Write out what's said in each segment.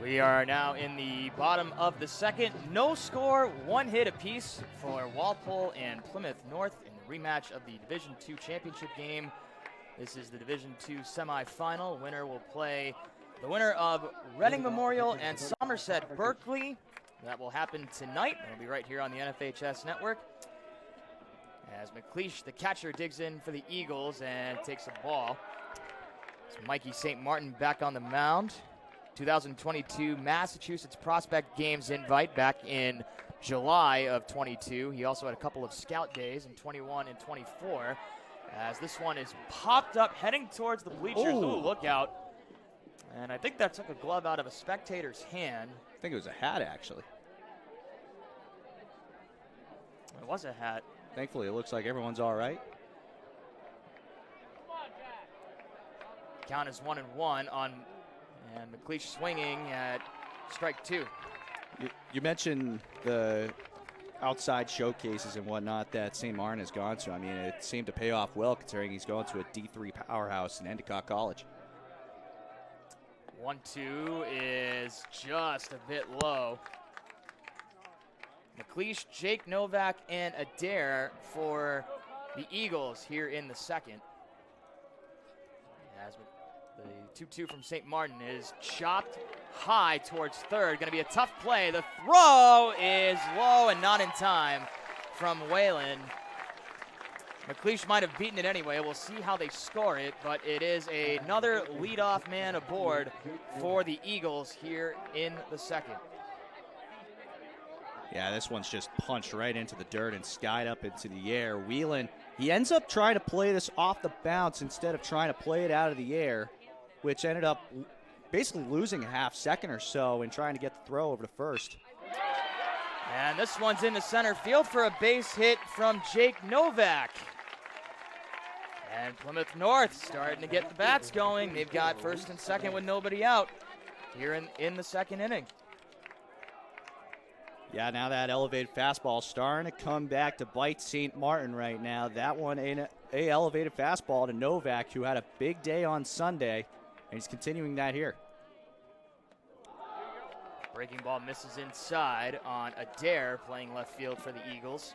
We are now in the bottom of the second. No score, one hit apiece for Walpole and Plymouth North in the rematch of the Division II championship game. This is the Division II semifinal. Winner will play the winner of Reading Memorial and Somerset Berkeley. That will happen tonight. It'll be right here on the NFHS network. As McLeish, the catcher, digs in for the Eagles and takes a ball. It's Mikey St. Martin back on the mound. 2022 Massachusetts Prospect Games invite back in July of 22. He also had a couple of scout days in 21 and 24. As this one is popped up, heading towards the bleachers. Ooh, look out. And I think that took a glove out of a spectator's hand. I think it was a hat, actually. It was a hat. Thankfully, it looks like everyone's all right. Count is 1-1 on, and McLeish swinging at strike two. You mentioned the outside showcases and whatnot that St. Martin has gone to. I mean, it seemed to pay off well considering he's going to a D3 powerhouse in Endicott College. 1-2 is just a bit low. McLeish, Jake Novak, and Adair for the Eagles here in the second. As the 2-2 from St. Martin is chopped high towards third. Going to be a tough play. The throw is low and not in time from Whalen. McLeish might have beaten it anyway. We'll see how they score it, but it is another leadoff man aboard for the Eagles here in the second. Yeah, this one's just punched right into the dirt and skied up into the air. Whelan, he ends up trying to play this off the bounce instead of trying to play it out of the air, which ended up basically losing a half second or so in trying to get the throw over to first. And this one's into center field for a base hit from Jake Novak. And Plymouth North starting to get the bats going. They've got first and second with nobody out here in the second inning. Yeah, now that elevated fastball starting to come back to bite St. Martin right now. That one ain't a elevated fastball to Novak, who had a big day on Sunday, and he's continuing that here. Breaking ball misses inside on Adair, playing left field for the Eagles.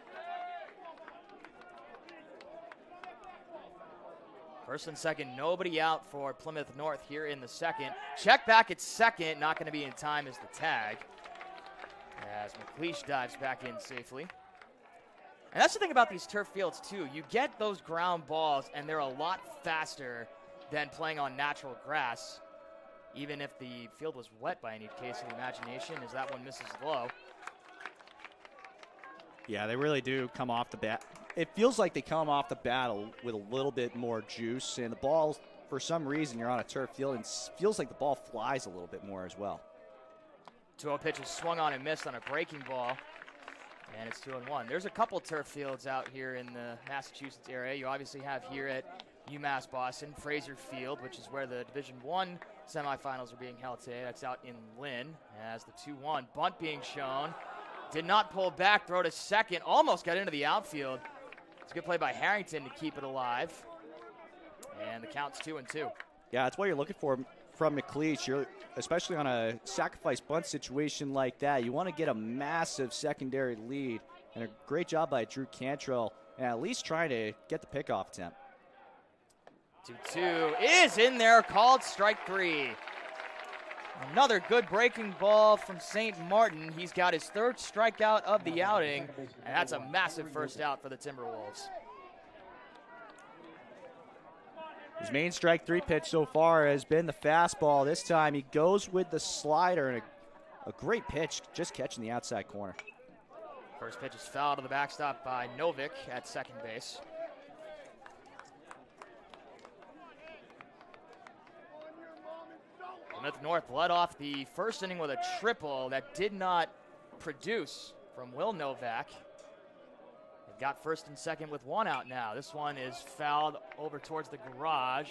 First and second, nobody out for Plymouth North here in the second. Check back at second, not going to be in time as the tag. As McLeish dives back in safely. And that's the thing about these turf fields, too. You get those ground balls, and they're a lot faster than playing on natural grass, even if the field was wet by any case of the imagination, as that one misses low. Yeah, they really do come off the bat. It feels like they come off the bat with a little bit more juice, and the ball, for some reason, you're on a turf field, and it feels like the ball flies a little bit more as well. 2-0 pitch is swung on and missed on a breaking ball, and it's 2-1. There's a couple turf fields out here in the Massachusetts area. You obviously have here at UMass Boston, Fraser Field, which is where the Division I semifinals are being held today. That's out in Lynn, as the 2-1 bunt being shown. Did not pull back, throw to second, almost got into the outfield. It's a good play by Harrington to keep it alive, and the count's 2-2. Yeah, that's what you're looking for from McLeish, especially on a sacrifice bunt situation like that. You want to get a massive secondary lead, and a great job by Drew Cantrell, and at least trying to get the pickoff attempt. 2-2 is in there, called strike three. Another good breaking ball from St. Martin. He's got his third strikeout of the outing, and that's a massive first out for the Timberwolves. His main strike three pitch so far has been the fastball. This time he goes with the slider, and a great pitch, just catching the outside corner. First pitch is fouled to the backstop by Novik at second base. Plymouth North led off the first inning with a triple that did not produce from Will Novak. They've got first and second with one out now. This one is fouled over towards the garage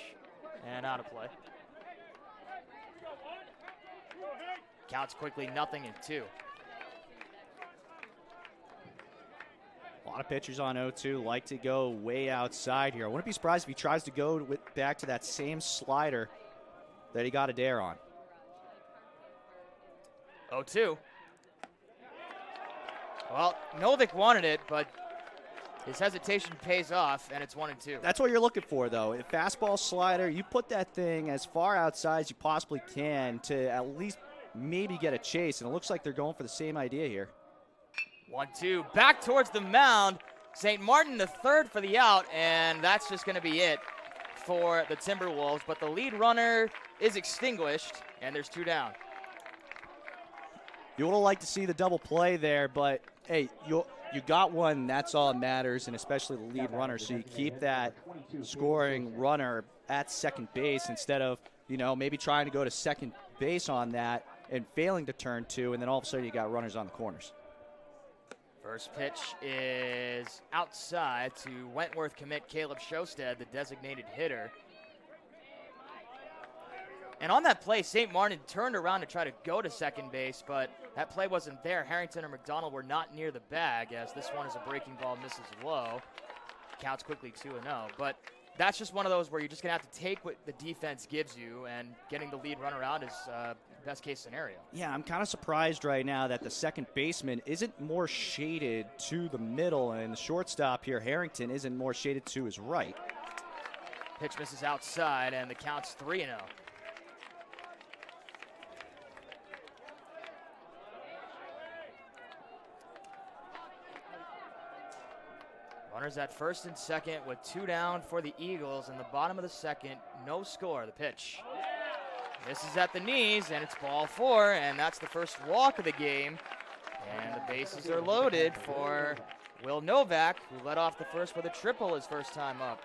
and out of play. Counts quickly 0-2. A lot of pitchers on 0-2 like to go way outside here. I wouldn't be surprised if he tries to go back to that same slider that he got Adair on. 0-2. Well, Novick wanted it, but his hesitation pays off, and it's 1-2. That's what you're looking for, though. A fastball slider, you put that thing as far outside as you possibly can to at least maybe get a chase, and it looks like they're going for the same idea here. 1-2, back towards the mound. St. Martin the third for the out, and that's just going to be it for the Timberwolves. But the lead runner is extinguished, and there's 2 down. You would have liked to see the double play there, but, hey, you got one, that's all that matters, and especially the lead runner, so you keep that scoring runner at second base instead of, maybe trying to go to second base on that and failing to turn 2, and then all of a sudden you got runners on the corners. First pitch is outside to Wentworth commit Caleb Shosted, the designated hitter. And on that play, St. Martin turned around to try to go to second base, but that play wasn't there. Harrington or McDonald were not near the bag, as this one is a breaking ball, misses low. Counts quickly 2-0. But that's just one of those where you're just going to have to take what the defense gives you, and getting the lead runner out is best case scenario. Yeah, I'm kind of surprised right now that the second baseman isn't more shaded to the middle, and the shortstop here, Harrington, isn't more shaded to his right. Pitch misses outside, and the count's 3-0. Runners at first and second with 2 down for the Eagles in the bottom of the second. No score. The pitch misses at the knees, and it's ball 4, and that's the first walk of the game. And the bases are loaded for Will Novak, who led off the first with a triple his first time up.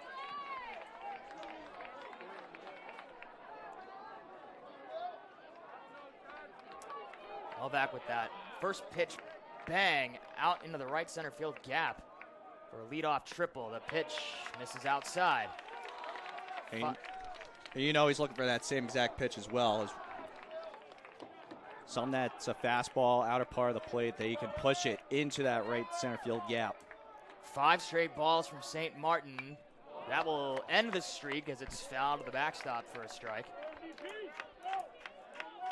Novak with that first pitch bang out into the right center field gap for a leadoff triple. The pitch misses outside. And he's looking for that same exact pitch as well. Something that's a fastball, outer part of the plate, that you can push it into that right center field gap. 5 straight balls from St. Martin. That will end the streak as it's fouled to the backstop for a strike.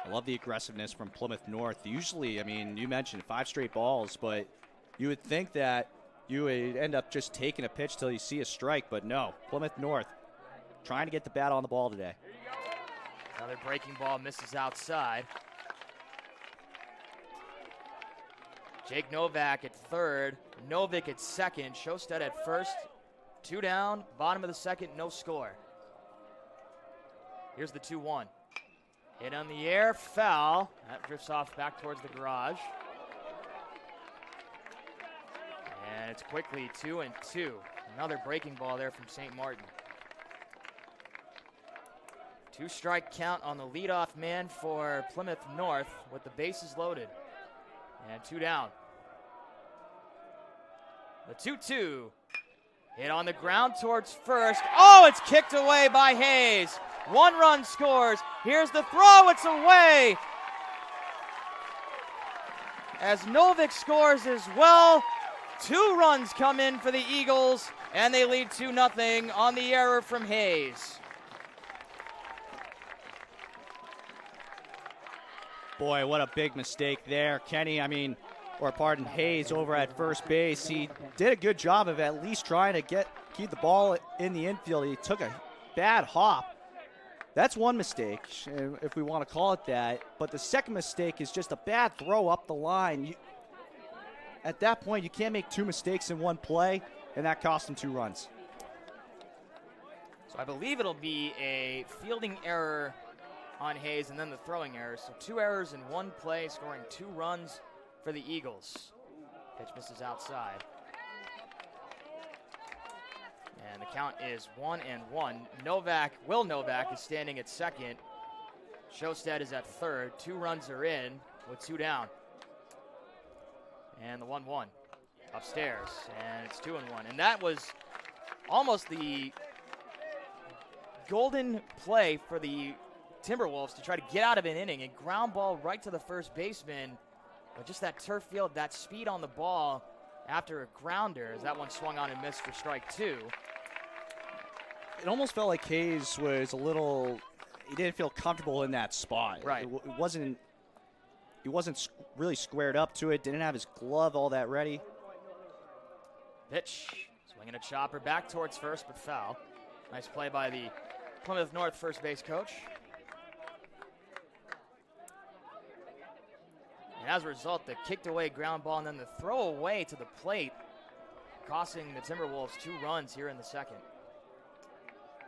I love the aggressiveness from Plymouth North. Usually, you mentioned 5 straight balls, but you would think that you would end up just taking a pitch till you see a strike, but no. Plymouth North trying to get the bat on the ball today. Another breaking ball misses outside. Jake Novak at third, Novick at second, Shosted at first. 2 down, bottom of the second, no score. Here's the 2-1. Hit on the air, foul. That drifts off back towards the garage. And it's quickly 2-2. Another breaking ball there from St. Martin. 2-strike count on the leadoff man for Plymouth North with the bases loaded. And 2 down. The 2-2. Hit on the ground towards first. Oh, it's kicked away by Hayes. 1 run scores. Here's the throw. It's away. As Novick scores as well. 2 runs come in for the Eagles, and they lead 2-0 on the error from Hayes. Boy, what a big mistake there. Hayes over at first base. He did a good job of at least trying to keep the ball in the infield. He took a bad hop. That's one mistake, if we want to call it that. But the second mistake is just a bad throw up the line. At that point, you can't make 2 mistakes in one play, and that cost him 2 runs. So I believe it'll be a fielding error on Hayes and then the throwing error. So 2 errors in one play, scoring 2 runs for the Eagles. Pitch misses outside. And the count is 1-1. Will Novak is standing at second. Shosted is at third. 2 runs are in with 2 down. And the 1-1 upstairs. And it's 2-1. And that was almost the golden play for the Timberwolves to try to get out of an inning. A ground ball right to the first baseman. But just that turf field, that speed on the ball after a grounder, as that one swung on and missed for strike 2. It almost felt like Hayes was he didn't feel comfortable in that spot. Right. It wasn't he wasn't really squared up to it, didn't have his glove all that ready. Pitch, swinging a chopper back towards first, but foul. Nice play by the Plymouth North first base coach. And as a result, the kicked away ground ball and then the throw away to the plate, costing the Timberwolves 2 runs here in the second.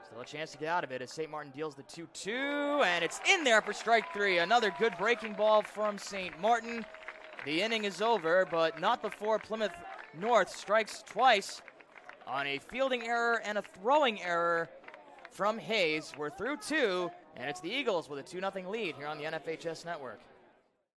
Still a chance to get out of it as St. Martin deals the 2-2, and it's in there for strike 3. Another good breaking ball from St. Martin. The inning is over, but not before Plymouth North strikes twice on a fielding error and a throwing error from Hayes. We're through 2, and it's the Eagles with a 2-0 lead here on the NFHS Network.